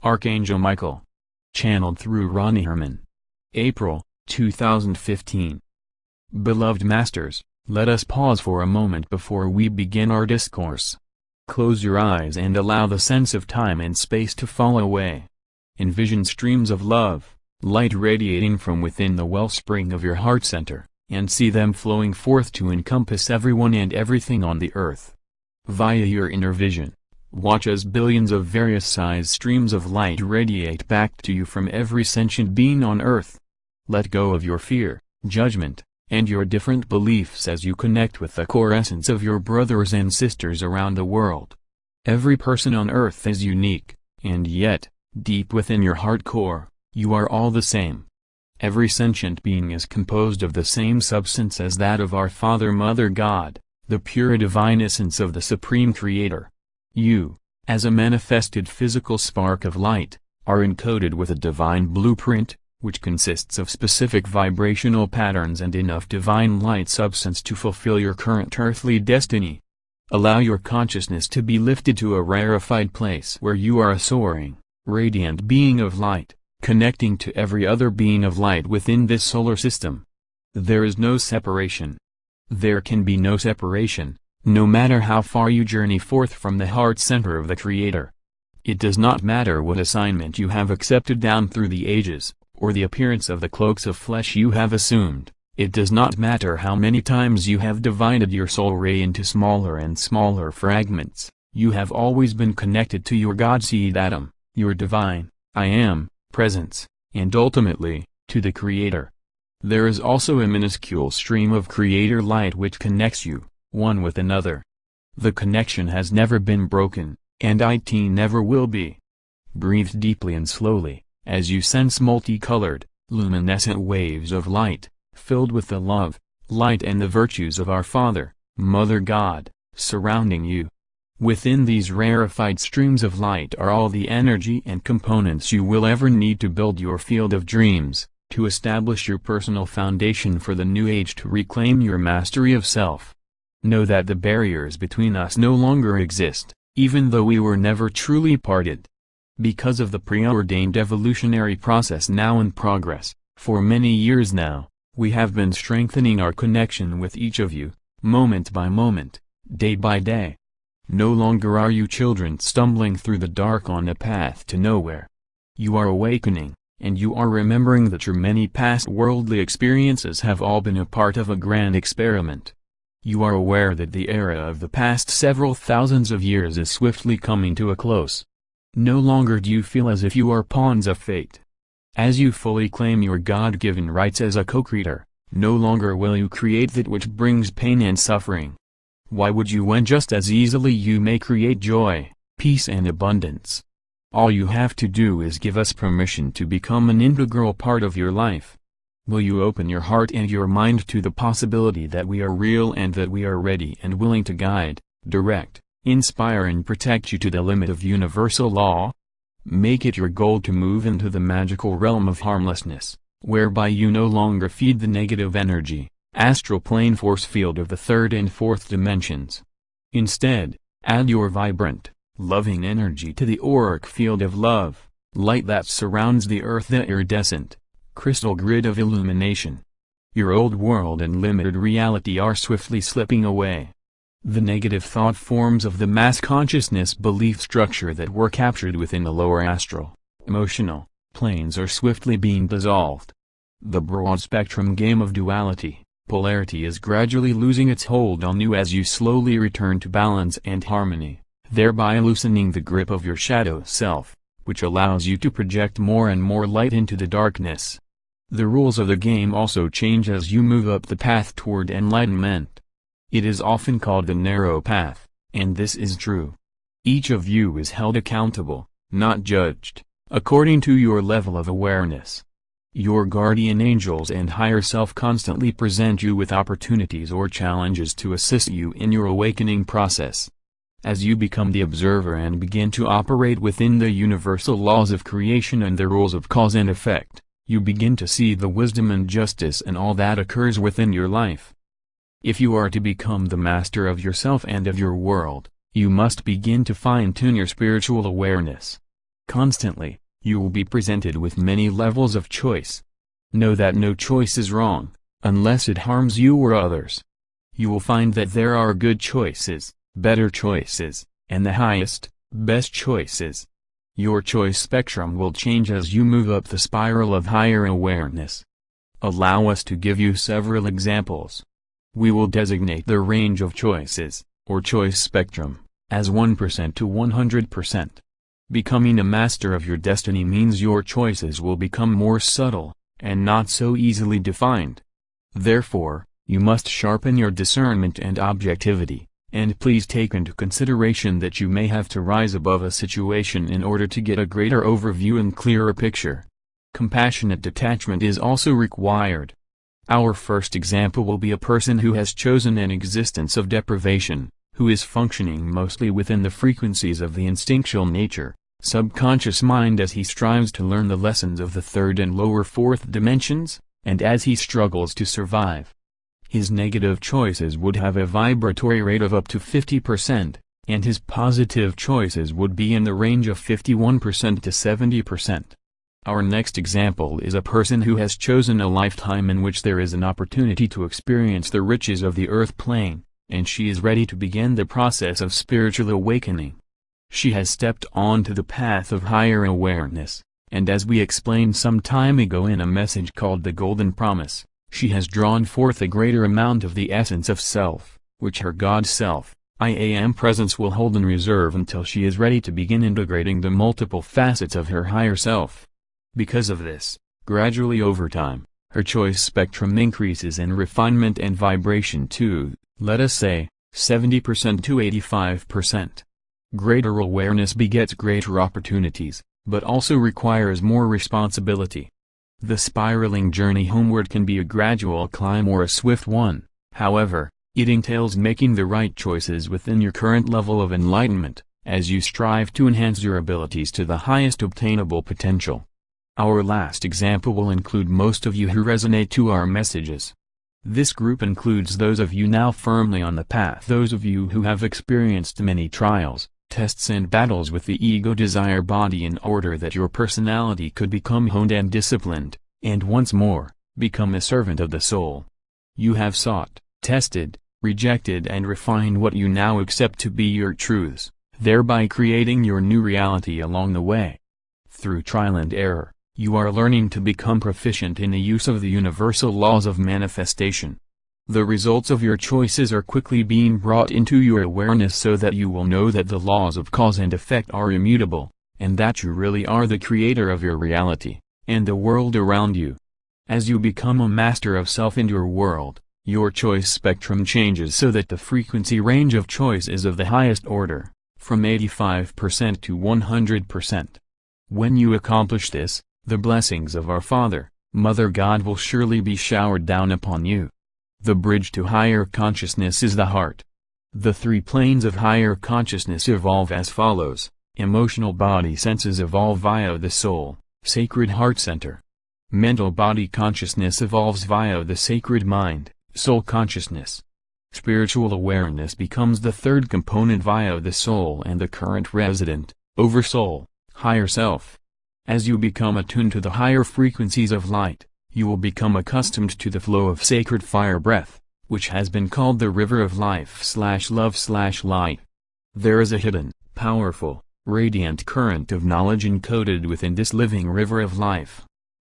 Archangel Michael. Channeled through Ronna Herman. April, 2015. Beloved Masters, let us pause for a moment before we begin our discourse. Close your eyes and allow the sense of time and space to fall away. Envision streams of love, light radiating from within the wellspring of your heart center, and see them flowing forth to encompass everyone and everything on the earth. Via your inner vision, watch as billions of various size streams of light radiate back to you from every sentient being on earth. Let go of your fear, judgment, and your different beliefs as you connect with the core essence of your brothers and sisters around the world. Every person on earth is unique, and yet, deep within your heart core, you are all the same. Every sentient being is composed of the same substance as that of our Father Mother God, the pure divine essence of the Supreme Creator. You, as a manifested physical spark of light, are encoded with a divine blueprint, which consists of specific vibrational patterns and enough divine light substance to fulfill your current earthly destiny. Allow your consciousness to be lifted to a rarefied place where you are a soaring, radiant being of light, connecting to every other being of light within this solar system. There is no separation. There can be no separation, no matter how far you journey forth from the heart center of the Creator. It does not matter what assignment you have accepted down through the ages, or the appearance of the cloaks of flesh you have assumed. It does not matter how many times you have divided your soul ray into smaller and smaller fragments. You have always been connected to your God seed atom, your divine, I Am, presence, and ultimately, to the Creator. There is also a minuscule stream of Creator light which connects you, one with another. The connection has never been broken, and it never will be. Breathe deeply and slowly, as you sense multicolored, luminescent waves of light, filled with the love, light and the virtues of our Father, Mother God, surrounding you. Within these rarefied streams of light are all the energy and components you will ever need to build your field of dreams, to establish your personal foundation for the new age, to reclaim your mastery of self. Know that the barriers between us no longer exist, even though we were never truly parted. Because of the preordained evolutionary process now in progress, for many years now, we have been strengthening our connection with each of you, moment by moment, day by day. No longer are you children stumbling through the dark on a path to nowhere. You are awakening, and you are remembering that your many past worldly experiences have all been a part of a grand experiment. You are aware that the era of the past several thousands of years is swiftly coming to a close. No longer do you feel as if you are pawns of fate. As you fully claim your God-given rights as a co-creator, no longer will you create that which brings pain and suffering. Why would you when just as easily you may create joy, peace and abundance? All you have to do is give us permission to become an integral part of your life. Will you open your heart and your mind to the possibility that we are real and that we are ready and willing to guide, direct, inspire and protect you to the limit of universal law? Make it your goal to move into the magical realm of harmlessness, whereby you no longer feed the negative energy, astral plane force field of the third and fourth dimensions. Instead, add your vibrant, loving energy to the auric field of love, light that surrounds the earth, the iridescent, crystal grid of illumination. Your old world and limited reality are swiftly slipping away. The negative thought forms of the mass consciousness belief structure that were captured within the lower astral, emotional, planes are swiftly being dissolved. The broad-spectrum game of duality, polarity is gradually losing its hold on you as you slowly return to balance and harmony, thereby loosening the grip of your shadow self, which allows you to project more and more light into the darkness. The rules of the game also change as you move up the path toward enlightenment. It is often called the narrow path, and this is true. Each of you is held accountable, not judged, according to your level of awareness. Your guardian angels and higher self constantly present you with opportunities or challenges to assist you in your awakening process. As you become the observer and begin to operate within the universal laws of creation and the rules of cause and effect, you begin to see the wisdom and justice in all that occurs within your life. If you are to become the master of yourself and of your world, you must begin to fine-tune your spiritual awareness. Constantly, you will be presented with many levels of choice. Know that no choice is wrong, unless it harms you or others. You will find that there are good choices, better choices, and the highest, best choices. Your choice spectrum will change as you move up the spiral of higher awareness. Allow us to give you several examples. We will designate the range of choices, or choice spectrum, as 1% to 100%. Becoming a master of your destiny means your choices will become more subtle, and not so easily defined. Therefore, you must sharpen your discernment and objectivity, and please take into consideration that you may have to rise above a situation in order to get a greater overview and clearer picture. Compassionate detachment is also required. Our first example will be a person who has chosen an existence of deprivation, who is functioning mostly within the frequencies of the instinctual nature, subconscious mind as he strives to learn the lessons of the third and lower fourth dimensions, and as he struggles to survive. His negative choices would have a vibratory rate of up to 50%, and his positive choices would be in the range of 51% to 70%. Our next example is a person who has chosen a lifetime in which there is an opportunity to experience the riches of the earth plane, and she is ready to begin the process of spiritual awakening. She has stepped onto the path of higher awareness, and as we explained some time ago in a message called the Golden Promise, she has drawn forth a greater amount of the essence of self, which her God Self, I Am Presence will hold in reserve until she is ready to begin integrating the multiple facets of her higher self. Because of this, gradually over time, her choice spectrum increases in refinement and vibration to, let us say, 70% to 85%. Greater awareness begets greater opportunities, but also requires more responsibility. The spiraling journey homeward can be a gradual climb or a swift one, however, it entails making the right choices within your current level of enlightenment, as you strive to enhance your abilities to the highest obtainable potential. Our last example will include most of you who resonate to our messages. This group includes those of you now firmly on the path, those of you who have experienced many trials, tests and battles with the ego desire body in order that your personality could become honed and disciplined, and once more, become a servant of the soul. You have sought, tested, rejected and refined what you now accept to be your truths, thereby creating your new reality along the way. Through trial and error, you are learning to become proficient in the use of the universal laws of manifestation. The results of your choices are quickly being brought into your awareness so that you will know that the laws of cause and effect are immutable, and that you really are the creator of your reality, and the world around you. As you become a master of self and your world, your choice spectrum changes so that the frequency range of choice is of the highest order, from 85% to 100%. When you accomplish this, the blessings of our Father, Mother God will surely be showered down upon you. The bridge to higher consciousness is the heart. The three planes of higher consciousness evolve as follows: emotional body senses evolve via the soul, sacred heart center. Mental body consciousness evolves via the sacred mind, soul consciousness. Spiritual awareness becomes the third component via the soul and the current resident, oversoul, higher self. As you become attuned to the higher frequencies of light, you will become accustomed to the flow of sacred fire breath, which has been called the river of life/love/light. There is a hidden, powerful, radiant current of knowledge encoded within this living river of life.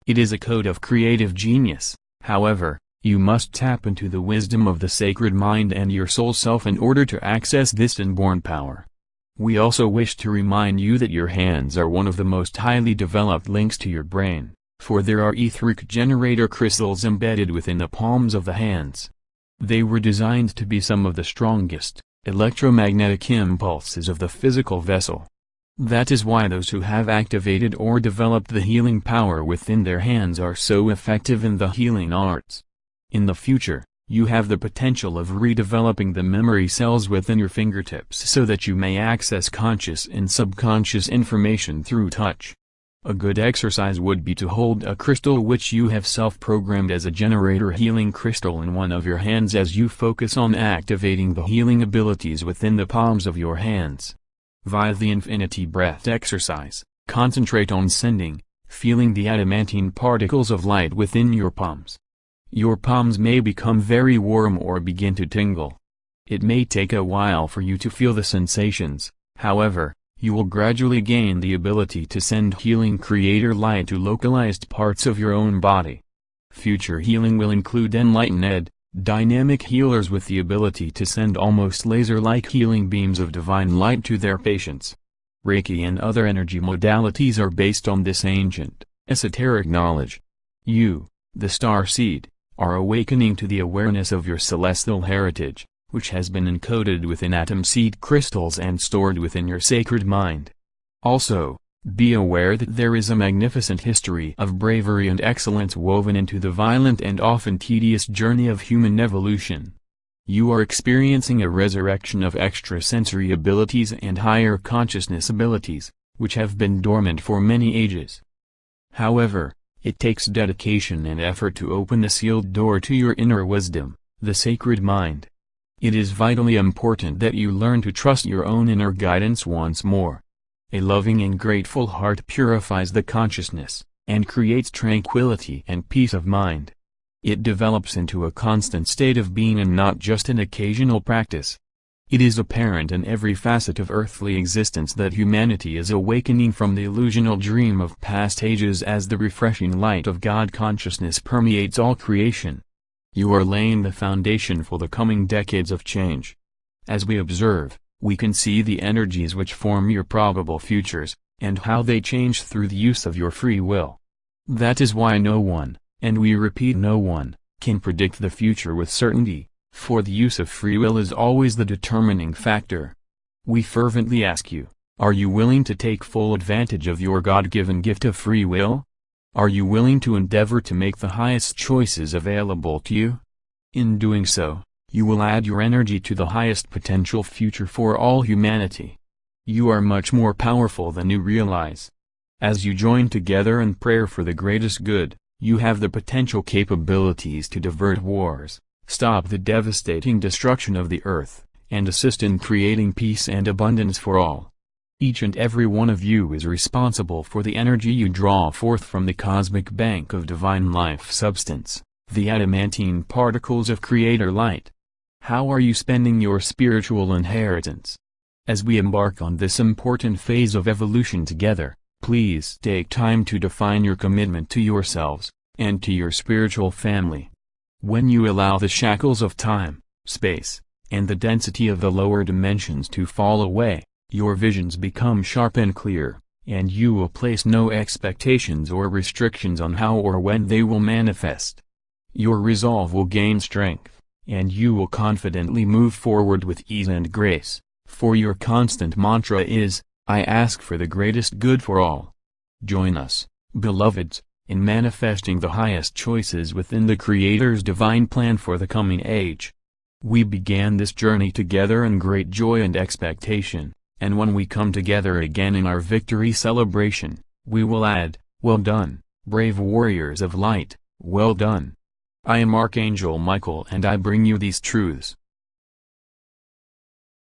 It is a code of creative genius. However, you must tap into the wisdom of the sacred mind and your soul self in order to access this inborn power. We also wish to remind you that your hands are one of the most highly developed links to your brain, for there are etheric generator crystals embedded within the palms of the hands. They were designed to be some of the strongest electromagnetic impulses of the physical vessel. That is why those who have activated or developed the healing power within their hands are so effective in the healing arts. In the future, you have the potential of redeveloping the memory cells within your fingertips so that you may access conscious and subconscious information through touch. A good exercise would be to hold a crystal which you have self-programmed as a generator healing crystal in one of your hands as you focus on activating the healing abilities within the palms of your hands. Via the infinity breath exercise, Concentrate on sending, feeling the adamantine particles of light within your palms. Your palms may become very warm or begin to tingle. It may take a while for you to feel the sensations, however, you will gradually gain the ability to send healing creator light to localized parts of your own body. Future healing will include enlightened, dynamic healers with the ability to send almost laser-like healing beams of divine light to their patients. Reiki and other energy modalities are based on this ancient, esoteric knowledge. You, the star seed, are awakening to the awareness of your celestial heritage, which has been encoded within atom seed crystals and stored within your sacred mind. Also, be aware that there is a magnificent history of bravery and excellence woven into the violent and often tedious journey of human evolution. You are experiencing a resurrection of extrasensory abilities and higher consciousness abilities, which have been dormant for many ages. However, it takes dedication and effort to open the sealed door to your inner wisdom, the sacred mind. It is vitally important that you learn to trust your own inner guidance once more. A loving and grateful heart purifies the consciousness, and creates tranquility and peace of mind. It develops into a constant state of being and not just an occasional practice. It is apparent in every facet of earthly existence that humanity is awakening from the illusional dream of past ages as the refreshing light of God consciousness permeates all creation. You are laying the foundation for the coming decades of change. As we observe, we can see the energies which form your probable futures, and how they change through the use of your free will. That is why no one, and we repeat no one, can predict the future with certainty, for the use of free will is always the determining factor. We fervently ask you, are you willing to take full advantage of your God-given gift of free will? Are you willing to endeavor to make the highest choices available to you? In doing so, you will add your energy to the highest potential future for all humanity. You are much more powerful than you realize. As you join together in prayer for the greatest good, you have the potential capabilities to divert wars, stop the devastating destruction of the earth, and assist in creating peace and abundance for all. Each and every one of you is responsible for the energy you draw forth from the cosmic bank of divine life substance, the adamantine particles of creator light. How are you spending your spiritual inheritance? As we embark on this important phase of evolution together, please take time to define your commitment to yourselves, and to your spiritual family. When you allow the shackles of time, space, and the density of the lower dimensions to fall away, your visions become sharp and clear, and you will place no expectations or restrictions on how or when they will manifest. Your resolve will gain strength, and you will confidently move forward with ease and grace, for your constant mantra is, I ask for the greatest good for all. Join us, beloveds, in manifesting the highest choices within the Creator's divine plan for the coming age. We began this journey together in great joy and expectation, and when we come together again in our victory celebration, we will add, well done, brave warriors of light, well done. I am Archangel Michael and I bring you these truths.